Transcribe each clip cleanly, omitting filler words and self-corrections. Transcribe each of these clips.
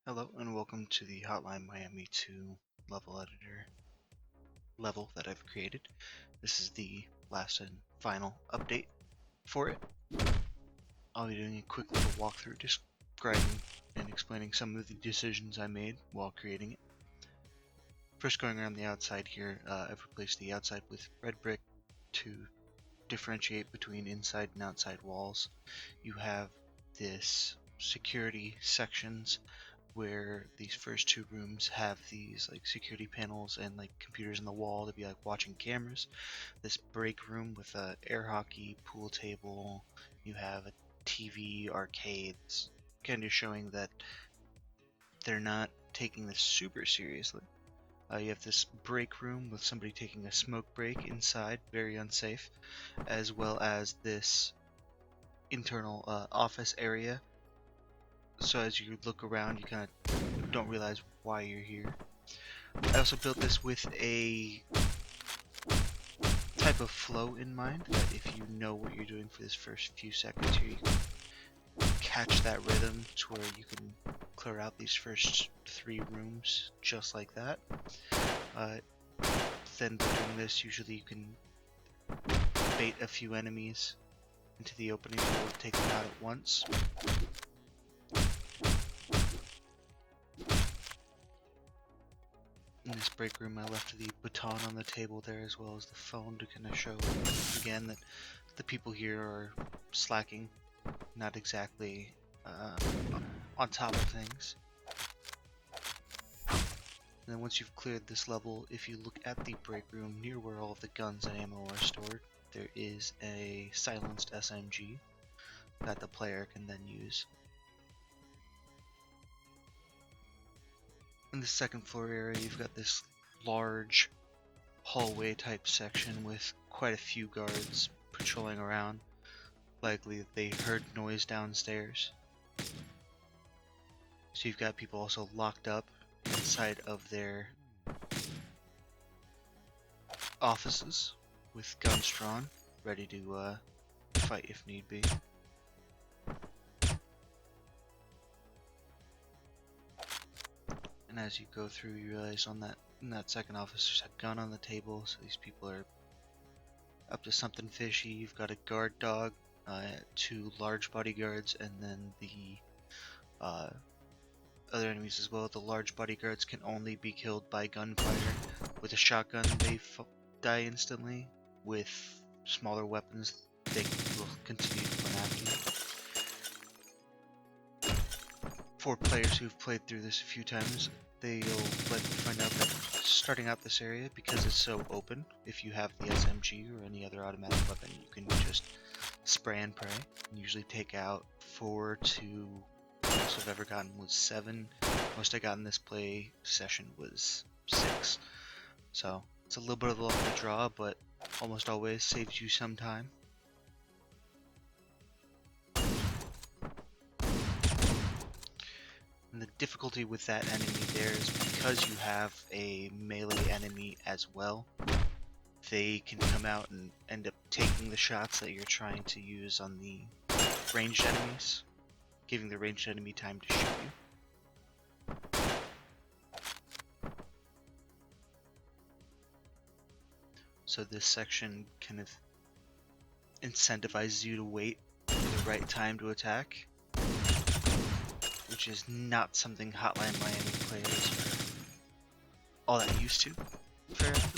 Hello and welcome to the Hotline Miami 2 level editor level that I've created. This is the last and final update for it. I'll be doing a quick little walkthrough describing and explaining some of the decisions I made while creating it. First, going around the outside here, I've replaced the outside with red brick to differentiate between inside and outside walls. You have this security sections where these first two rooms have these like security panels and like computers in the wall to be like watching cameras. This break room with a air hockey pool table, you have a TV, arcades, kind of showing that they're not taking this super seriously. You have this break room with somebody taking a smoke break inside, very unsafe, as well as this internal office area. So as you look around, you kind of don't realize why you're here. I also built this with a type of flow in mind, that if you know what you're doing for this first few seconds here, you can catch that rhythm to where you can clear out these first three rooms just like that. Then by doing this, usually you can bait a few enemies into the opening or take them out at once. In this break room, I left the baton on the table there as well as the phone to kind of show again that the people here are slacking, not exactly on top of things. And then once you've cleared this level, if you look at the break room near where all of the guns and ammo are stored, there is a silenced SMG that the player can then use. In the second floor area, you've got this large hallway type section with quite a few guards patrolling around. Likely they heard noise downstairs. So you've got people also locked up inside of their offices with guns drawn, ready to fight if need be. And as you go through, you realize in that second office there's a gun on the table, so these people are up to something fishy. You've got a guard dog, two large bodyguards, and then the other enemies as well. The large bodyguards can only be killed by gunfire. With a shotgun, they die instantly. With smaller weapons, they will continue to run after you. For players who've played through this a few times, they'll likely find out that starting out this area, because it's so open, if you have the SMG or any other automatic weapon, you can just spray and pray and usually take out 4 to most I've ever gotten was 7. Most I got in this play session was 6. So it's a little bit of a luck to draw, but almost always saves you some time. And the difficulty with that enemy there is because you have a melee enemy as well, they can come out and end up taking the shots that you're trying to use on the ranged enemies, giving the ranged enemy time to shoot you. So this section kind of incentivizes you to wait for the right time to attack, which is not something Hotline Miami players are all that used to, fair enough.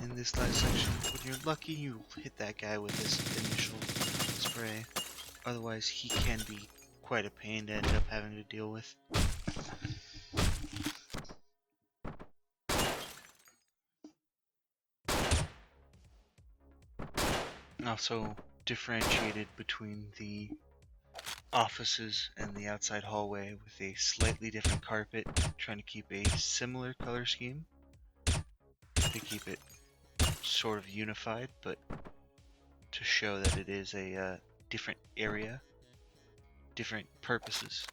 In this last section, when you're lucky, you hit that guy with his initial spray. Otherwise, he can be quite a pain to end up having to deal with. Also differentiated between the offices and the outside hallway with a slightly different carpet, trying to keep a similar color scheme to keep it sort of unified, but to show that it is a different area, different purposes.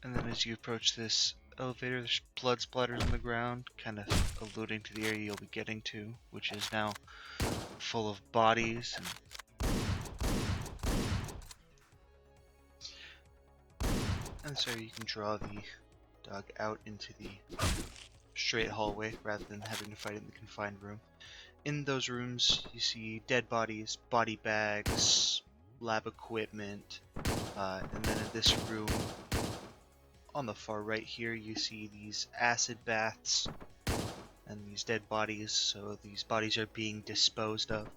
And then as you approach this elevator, there's blood splatters on the ground, kind of alluding to the area you'll be getting to, which is now full of bodies. And so you can draw the dog out into the straight hallway rather than having to fight in the confined room. In those rooms, you see dead bodies, body bags, lab equipment, and then in this room, on the far right here, you see these acid baths and these dead bodies, so these bodies are being disposed of.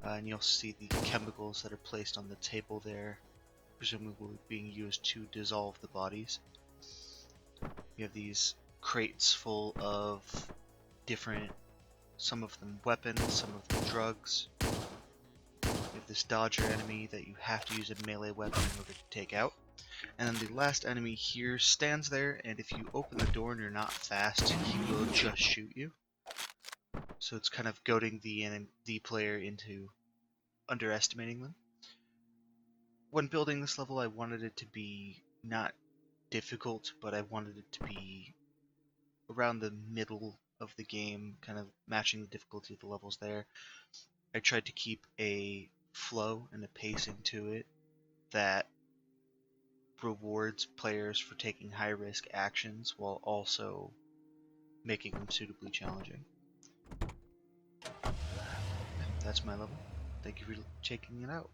And you'll see the chemicals that are placed on the table there, presumably being used to dissolve the bodies. You have these crates full of different, some of them weapons, some of them drugs. You have this dodger enemy that you have to use a melee weapon in order to take out. And then the last enemy here stands there, and if you open the door and you're not fast, he will just shoot you. So it's kind of goading the player into underestimating them. When building this level, I wanted it to be not difficult, but I wanted it to be around the middle of the game, kind of matching the difficulty of the levels there. I tried to keep a flow and a pacing to it that rewards players for taking high-risk actions while also making them suitably challenging. That's my level. Thank you for checking it out.